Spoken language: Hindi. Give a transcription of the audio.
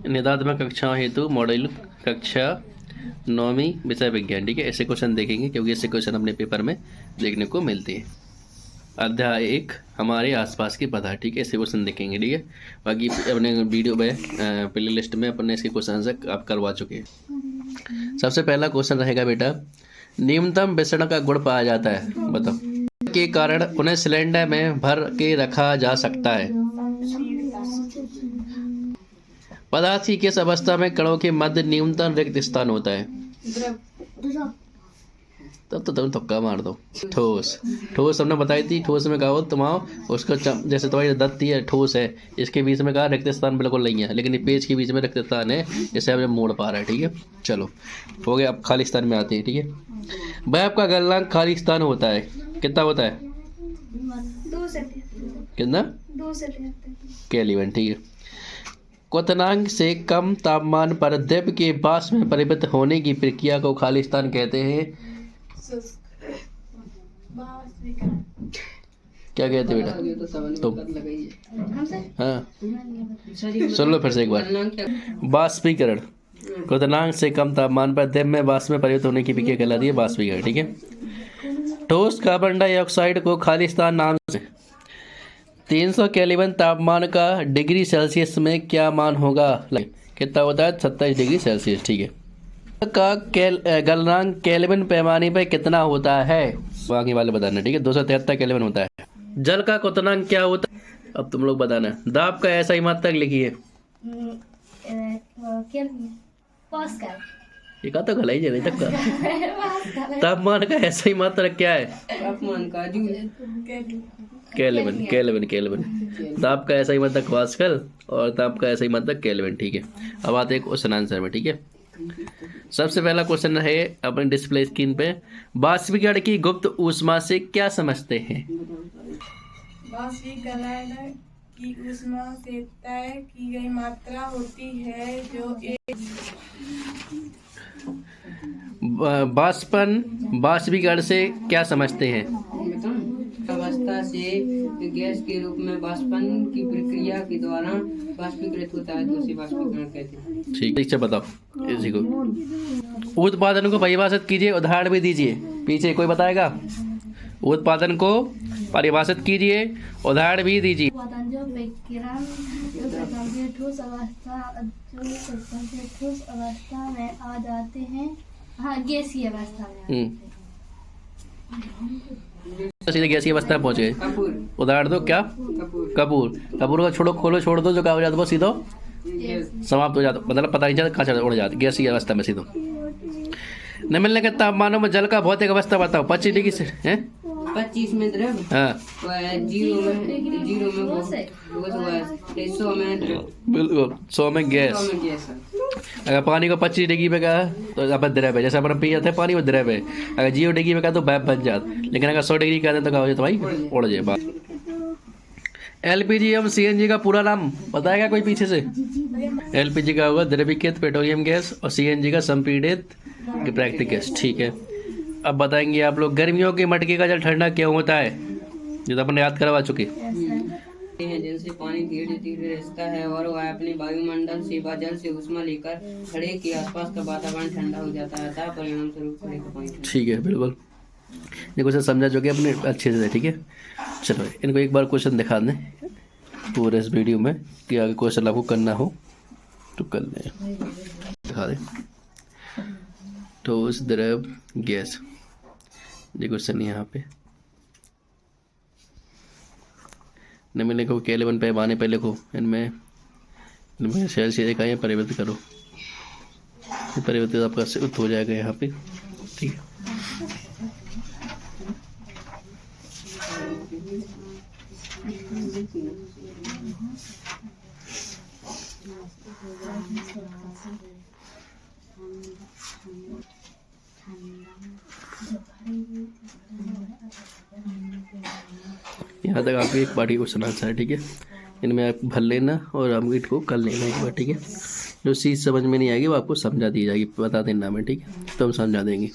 निदात्मक कक्षाओं हेतु मॉडल कक्षा 9वीं विषय विज्ञान। ठीक है, ऐसे क्वेश्चन देखेंगे क्योंकि ऐसे क्वेश्चन अपने पेपर में देखने को मिलते हैं। अध्याय 1 हमारे आसपास की पता। ठीक है, ऐसे क्वेश्चन देखेंगे। ठीक है, बाकी अपने वीडियो में प्ले लिस्ट में अपने इसके क्वेश्चन आप करवा चुके हैं। सबसे पहला क्वेश्चन रहेगा बेटा, न्यूनतम विसरण का गुण पाया जाता है, बताओ। के कारण उन्हें सिलेंडर में भर के रखा जा सकता है। पदार्थ की किस अवस्था में कणों के मध्य न्यूनतम रिक्त स्थान होता है? तब तो तुम तुक्का मार दो। ठोस। ठोस हमने बताई थी, ठोस में कहा हो तुम आओ उसको जैसे तुम्हारी दत्ती है ठोस है, इसके बीच में कहा रिक्त स्थान बिल्कुल नहीं है, लेकिन ये पेज के बीच में रिक्त स्थान है, इसे हमने मोड़ पा रहा है। ठीक है, चलो हो गया। अब खाली स्थान में आते हैं। ठीक है, वह आपका गलनांक खाली स्थान होता है, कितना होता है? 2 से कितना? 2 से केल्विन। ठीक है, क्वथनांक से कम तापमान पर द्रव के वाष्प में परिवर्तित होने की प्रक्रिया को खाली स्थान कहते हैं। क्या कहते बेटा तुम? हाँ, सुन लो फिर से एक बार। वाष्पीकरण। क्वथनांक से कम तापमान पर द्रव में वाष्प में परिवर्तित होने की प्रक्रिया कहलाती है वाष्पीकरण। ठीक है, ठोस कार्बन डाइऑक्साइड को खाली स्थान नाम से 300 केल्विन तापमान का डिग्री सेल्सियस में क्या मान होगा? कितना होता है? 27 डिग्री सेल्सियस। ठीक है, का गलनांक केल्विन पैमाने पर कितना होता है? आगे वाले बताना। ठीक है, 273 केल्विन होता है। जल का क्वथनांक क्या होता है? अब तुम लोग बताना। दाब का ऐसा ही मात्रक लिखिए। ये का तो गलाई नहीं तक का। तापमान का ऐसा ही मात्रक क्या है? तापमान का केल्विन। Kelvin kelvin. दाब का ऐसा ही मात्रक पास्कल और ताप का ऐसा ही मात्रक केल्विन। ठीक है, अब आते हैं क्वेश्चन आंसर में। ठीक है, सबसे पहला क्वेश्चन है अपने डिस्प्ले स्क्रीन पे, वाष्पीकरण की गुप्त ऊष्मा से क्या समझते हैं? वाष्पीकरण की ऊष्मा से तय की गई मात्रा होती है जो एक वाष्पीकरण से क्या समझते हैं? अवस्था से गैस के रूप में वाष्पन की प्रक्रिया के द्वारा वाष्पीकृत होता है तो उसे वाष्पीकरण कहते हैं। ठीक है, बताओ इसी को। उत्पादन को परिभाषित कीजिए, उदाहरण भी दीजिए। पीछे कोई बताएगा? उत्पादन को परिभाषित कीजिए, उदाहरण भी दीजिए। उत्पादन जो विकिरण ठोस अवस्था में आ जाते हैं, हाँ गैसीय अवस्था में सीधे गैसीय अवस्था में पहुंच गए। उदाहरण दो। क्या? कपूर। कपूर का छोड़ो, खोलो, छोड़ दो, जो क्या हो जाता है सीधो समाप्त हो जाता, मतलब पता नहीं चलता कहाँ चला उड़ जाता, गैसीय अवस्था में सीधो। न मिलने के तापमानों में जल का भौतिक अवस्था बताओ। 25 डिग्री से है 25 में द्रव, हाँ, 0 में बिल्कुल 100 में गैस। अगर पानी को 25 डिग्री पे कहा तो अपन द्रव है, जैसे अपन पी जाते हैं पानी में द्रव है। अगर 0 डिग्री पे कहा तो वाष्प बन जाता, लेकिन अगर 100 डिग्री कहते तो क्या हो जाता भाई? उड़ जाए बात। एलपीजी एवं सीएनजी का पूरा नाम बताएगा कोई पीछे से? एलपीजी का होगा द्रवीकृत पेट्रोलियम गैस और सीएनजी का संपीड़ित प्राकृतिक गैस। ठीक है, अब बताएंगे आप लोग, गर्मियों के मटके का जल ठंडा क्यों होता है? जो तो अपन याद करवा चुके हैं, जिनसे पानी धीरे धीरे रिसता है और वह अपने वायुमंडल से व जल से ऊष्मा लेकर घड़े के आसपास का वातावरण ठंडा हो जाता है, अतः परिणाम स्वरूप घड़े का पानी। ठीक है, बिल्कुल देखो सर समझा चुके अपने अच्छे से। ठीक है, चलो इनको एक बार क्वेश्चन दिखा दें पूरे इस वीडियो में कि अगर क्वेश्चन आपको करना हो तो कर लें। दिखा दें। ठोस, द्रव, गैस। ये क्वेश्चन यहाँ पे न मिलने को केल्विन पैमाने पे लिखो। इनमें सेल्सियस इकाइयाँ परिवर्तित करो, परिवर्तित आपका उत्तर हो जाएगा यहाँ पे। ठीक है, यहाँ तक आपकी एक बारी क्वेश्चन आंसर है। ठीक है, इनमें आप भर लेना और हम इनको कर लेना एक बार। ठीक है, जो चीज़ समझ में नहीं आएगी वो आपको समझा दी जाएगी, बता देना हमें। ठीक है, तो हम समझा देंगे।